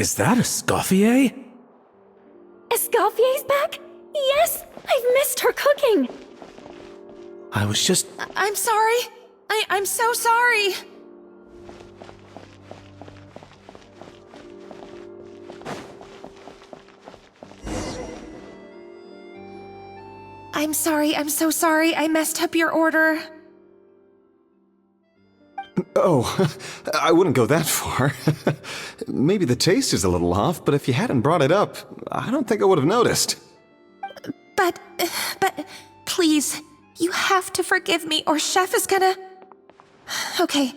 Is that Escoffier? Escoffier's back? Yes! I've missed her cooking! I was just... I'm sorry. I'm so sorry. I'm sorry, I'm so sorry. I messed up your order. Oh, I wouldn't go that far. Maybe the taste is a little off, but if you hadn't brought it up, I don't think I would have noticed. But, please, you have to forgive me or Chef is gonna... Okay,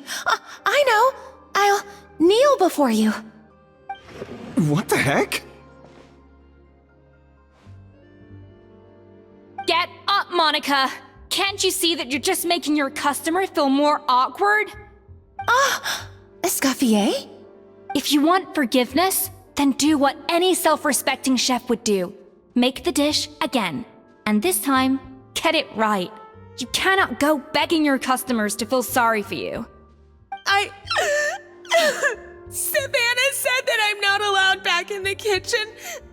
I know. I'll kneel before you. What the heck? Get up, Monica! Can't you see that you're just making your customer feel more awkward? Escoffier? If you want forgiveness, then do what any self-respecting chef would do. Make the dish again. And this time, get it right. You cannot go begging your customers to feel sorry for you. Savannah said that I'm not allowed back in the kitchen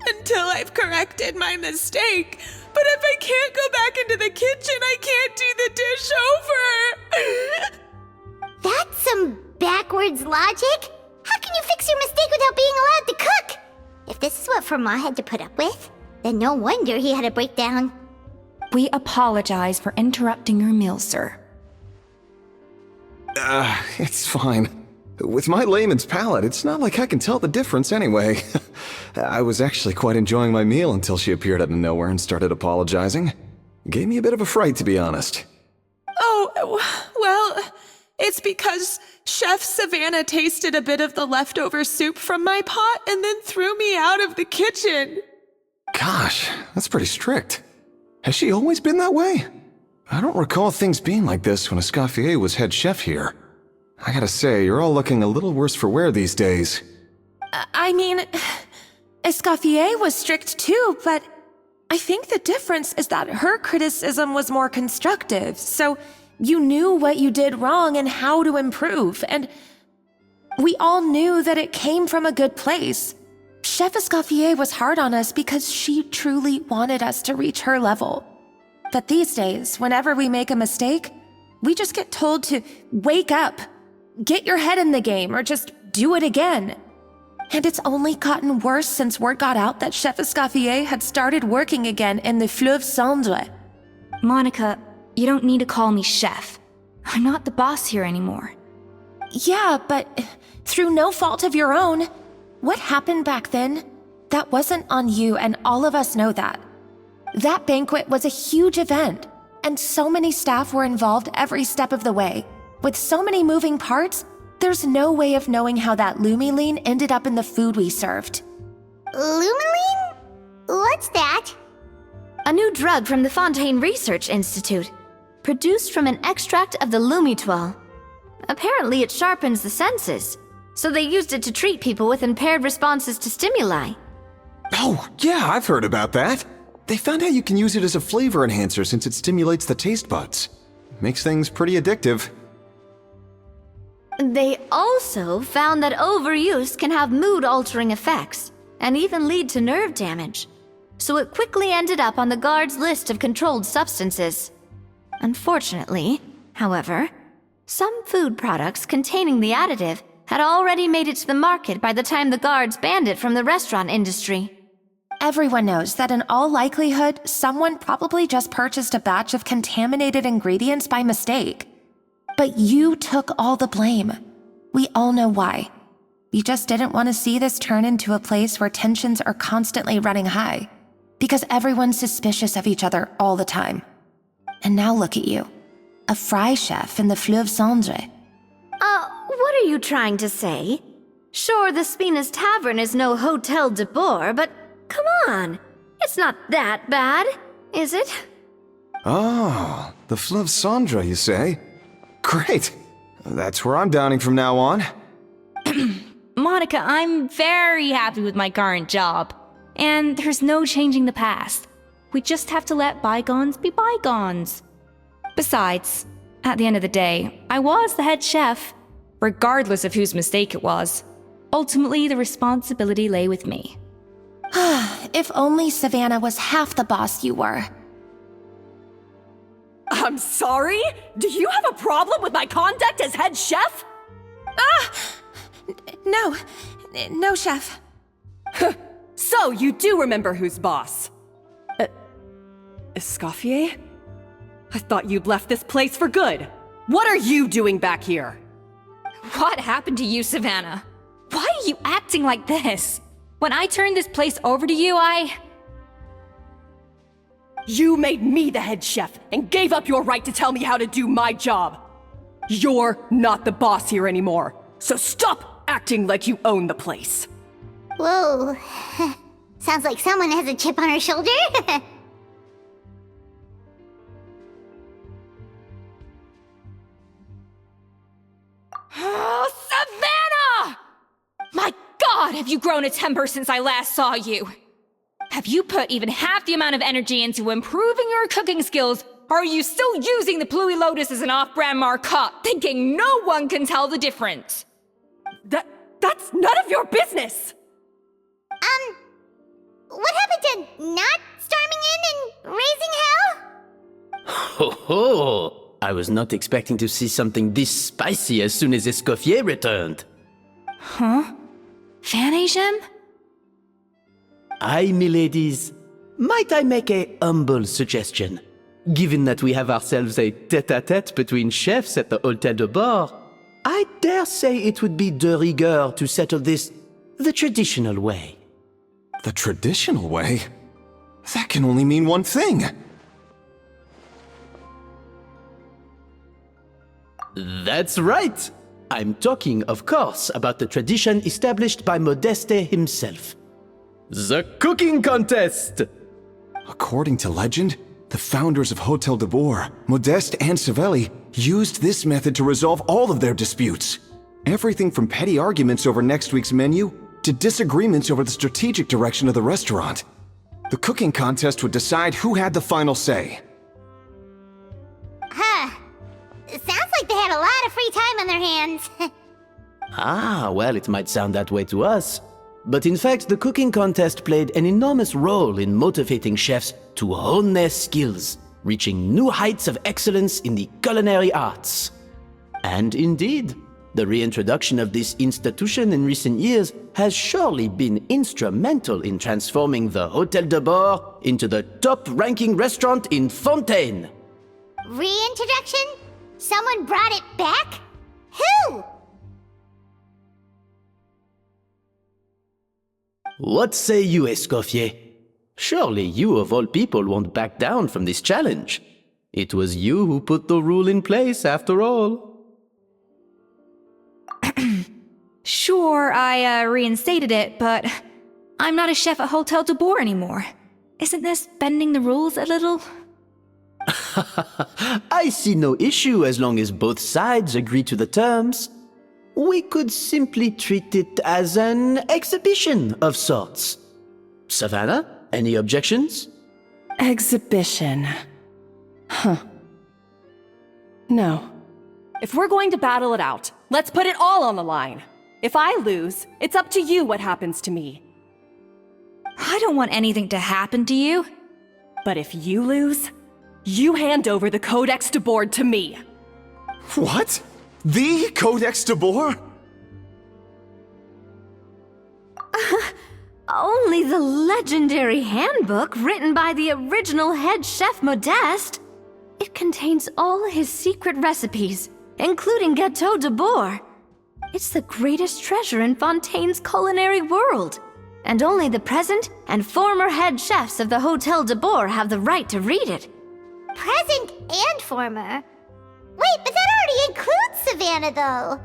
until I've corrected my mistake. But if I can't go back into the kitchen, I can't do the dish over. That's some backwards logic. How can you fix your mistake without being allowed to cook? If this is what Fermat had to put up with, then no wonder he had a breakdown. We apologize for interrupting your meal, sir. It's fine. With my layman's palate, it's not like I can tell the difference anyway. I was actually quite enjoying my meal until she appeared out of nowhere and started apologizing. Gave me a bit of a fright, to be honest. Oh, well, it's because Chef Savannah tasted a bit of the leftover soup from my pot and then threw me out of the kitchen. Gosh, that's pretty strict. Has she always been that way? I don't recall things being like this when Escoffier was head chef here. I gotta say, you're all looking a little worse for wear these days. I mean, Escoffier was strict too, but I think the difference is that her criticism was more constructive, so you knew what you did wrong and how to improve, and we all knew that it came from a good place. Chef Escoffier was hard on us because she truly wanted us to reach her level. But these days, whenever we make a mistake, we just get told to wake up, get your head in the game, or just do it again. And it's only gotten worse since word got out that Chef Escoffier had started working again in the Fleuve Cendre. Monica, you don't need to call me chef. I'm not the boss here anymore. Yeah, but through no fault of your own. What happened back then, that wasn't on you, and all of us know that. That banquet was a huge event, and so many staff were involved every step of the way. With so many moving parts, there's no way of knowing how that lumiline ended up in the food we served. Lumiline? What's that? A new drug from the Fontaine Research Institute, produced from an extract of the lumitoile. Apparently it sharpens the senses, so they used it to treat people with impaired responses to stimuli. Oh, yeah, I've heard about that. They found out you can use it as a flavor enhancer since it stimulates the taste buds. Makes things pretty addictive. They also found that overuse can have mood-altering effects, and even lead to nerve damage. So it quickly ended up on the guard's list of controlled substances. Unfortunately, however, some food products containing the additive had already made it to the market by the time the guards banned it from the restaurant industry. Everyone knows that in all likelihood, someone probably just purchased a batch of contaminated ingredients by mistake. But you took all the blame. We all know why. You just didn't want to see this turn into a place where tensions are constantly running high, because everyone's suspicious of each other all the time. And now look at you, a fry chef in the Fleuve Cendre. What are you trying to say? Sure, the Spina's Tavern is no Hotel de Boer, but come on, it's not that bad, is it? Oh, the Fleuve Cendre, you say? Great. That's where I'm dining from now on. Monica, I'm very happy with my current job. And there's no changing the past. We just have to let bygones be bygones. Besides, at the end of the day, I was the head chef, regardless of whose mistake it was. Ultimately, the responsibility lay with me. If only Savannah was half the boss you were. I'm sorry? Do you have a problem with my conduct as head chef? No, chef. So, you do remember who's boss? Escoffier? I thought you'd left this place for good. What are you doing back here? What happened to you, Savannah? Why are you acting like this? When I turned this place over to you, You made me the head chef and gave up your right to tell me how to do my job. You're not the boss here anymore, so stop acting like you own the place. Whoa. Sounds like someone has a chip on her shoulder. Oh, Savannah! My God, have you grown a temper since I last saw you? Have you put even half the amount of energy into improving your cooking skills, or are you still using the Pluie Lotus as an off-brand marcotte, thinking no one can tell the difference? That's none of your business! What happened to not storming in and raising hell? Ho ho! I was not expecting to see something this spicy as soon as Escoffier returned. Huh? Fanagem? Aye, miladies. Might I make a humble suggestion? Given that we have ourselves a tête-à-tête between chefs at the Hôtel de Bord, I dare say it would be de rigueur to settle this the traditional way. The traditional way? That can only mean one thing. That's right! I'm talking, of course, about the tradition established by Modeste himself. The cooking contest! According to legend, the founders of Hotel de Boer, Modeste and Savelli, used this method to resolve all of their disputes. Everything from petty arguments over next week's menu to disagreements over the strategic direction of the restaurant. The cooking contest would decide who had the final say. It sounds like they had a lot of free time on their hands. Ah, well, it might sound that way to us. But in fact, the cooking contest played an enormous role in motivating chefs to hone their skills, reaching new heights of excellence in the culinary arts. And indeed, the reintroduction of this institution in recent years has surely been instrumental in transforming the Hôtel de Bord into the top-ranking restaurant in Fontaine. Reintroduction? Someone brought it back? Who? What say you, Escoffier? Surely you of all people won't back down from this challenge. It was you who put the rule in place, after all. Sure, I reinstated it, but I'm not a chef at Hotel de Boer anymore. Isn't this bending the rules a little? I see no issue as long as both sides agree to the terms. We could simply treat it as an exhibition of sorts. Savannah, any objections? Exhibition. No. If we're going to battle it out, let's put it all on the line. If I lose, it's up to you what happens to me. I don't want anything to happen to you. But if you lose, you hand over the Codex de Boer to me. What? The Codex de Boer? Only the legendary handbook written by the original head chef Modeste. It contains all his secret recipes, including Gâteau de Boer. It's the greatest treasure in Fontaine's culinary world. And only the present and former head chefs of the Hôtel de Boer have the right to read it. Present and former? Wait, but that already includes Savannah, though.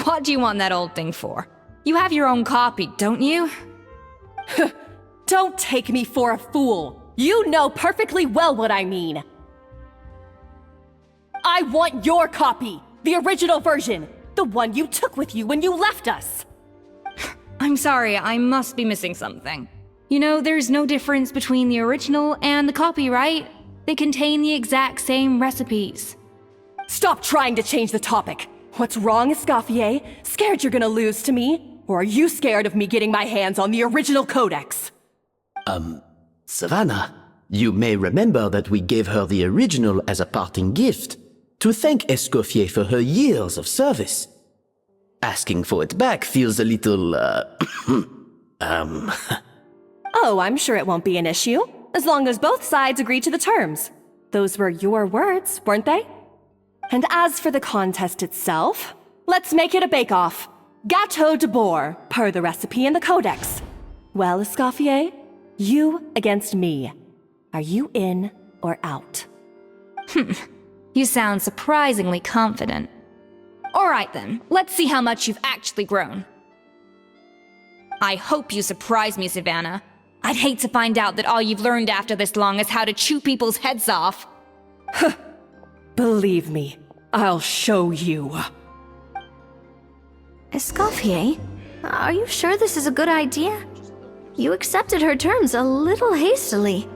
What do you want that old thing for? You have your own copy, don't you? Don't take me for a fool. You know perfectly well what I mean. I want your copy, the original version, the one you took with you when you left us. I'm sorry, I must be missing something. You know, there's no difference between the original and the copy, right? They contain the exact same recipes. Stop trying to change the topic. What's wrong, Escoffier? Scared you're gonna lose to me? Or are you scared of me getting my hands on the original codex? Savannah, you may remember that we gave her the original as a parting gift to thank Escoffier for her years of service. Asking for it back feels a little, Oh, I'm sure it won't be an issue, as long as both sides agree to the terms. Those were your words, weren't they? And as for the contest itself, let's make it a bake-off. Gâteau de boar, per the recipe in the codex. Well, Escoffier, you against me. Are you in or out? You sound surprisingly confident. Alright then, let's see how much you've actually grown. I hope you surprise me, Savannah. I'd hate to find out that all you've learned after this long is how to chew people's heads off. Believe me, I'll show you. Escoffier, are you sure this is a good idea? You accepted her terms a little hastily.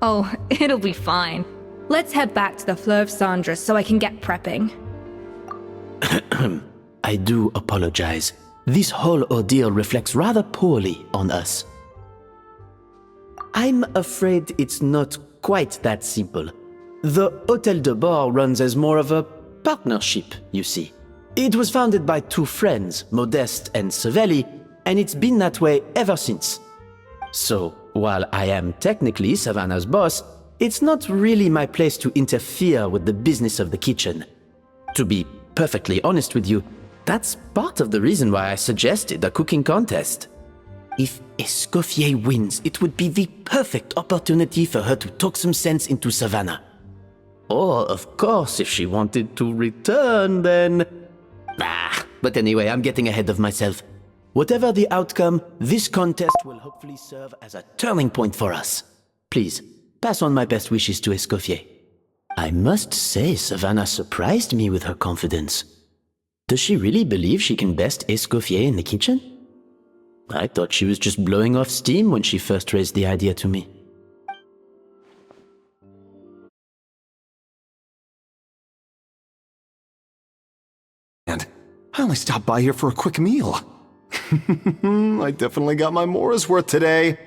Oh, it'll be fine. Let's head back to the Fleuve Cendres so I can get prepping. I do apologize. This whole ordeal reflects rather poorly on us. I'm afraid it's not quite that simple. The Hôtel de Bord runs as more of a partnership, you see. It was founded by two friends, Modeste and Savelli, and it's been that way ever since. So, while I am technically Savannah's boss, it's not really my place to interfere with the business of the kitchen. To be perfectly honest with you, that's part of the reason why I suggested a cooking contest. If Escoffier wins, it would be the perfect opportunity for her to talk some sense into Savannah. Or, of course, if she wanted to return, then... but anyway, I'm getting ahead of myself. Whatever the outcome, this contest will hopefully serve as a turning point for us. Please, pass on my best wishes to Escoffier. I must say, Savannah surprised me with her confidence. Does she really believe she can best Escoffier in the kitchen? I thought she was just blowing off steam when she first raised the idea to me. And I only stopped by here for a quick meal. I definitely got my Mora's worth today.